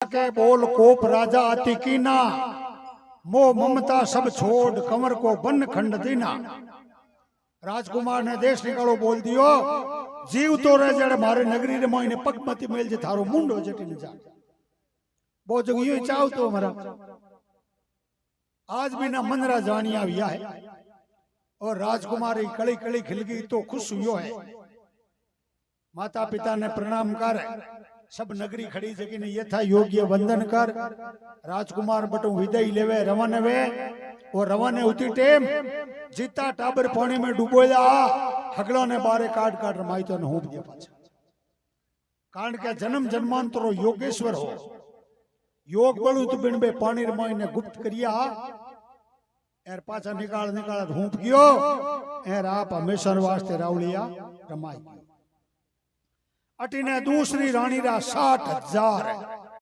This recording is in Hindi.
के बोल कोप राजा अति कीना, मोह ममता सब छोड़ कंवर को बन खंड दीना। राजकुमार ने देश निकालो बोल दियो, जीव तो रह जड़े मारे नगरी रे मोइने पगमती मेल जे थारो मुंडो जटी न जा। बहुत जगह यूं चाहो तो हमारा आज भी ना मनरा जानिया हुआ है और राजकुमारी कड़ी कड़ी खिल गई तो खुश हुई है। माता पिता ने प्रणाम कर सब नगरी खड़ी जगी ने यथा योग्य वंदन कर राजकुमार बटू विदाई लेवे रवाने वे और रवाने उती टेम जीता टाबर पानी में डूबोया हगला ने बारे काट काट रमाई तो हूप दिया पाछा। कारण के जन्म जन्मांतरो योगेश्वर हो योग बलू तो बिन बे पानी रमाई ने गुप्त करिया एर पाछा निकाल निकाल हूप गयो एर आप हमेशा वास्ते रावलिया रमाई। अटीने दूसरी रानी रा 60,000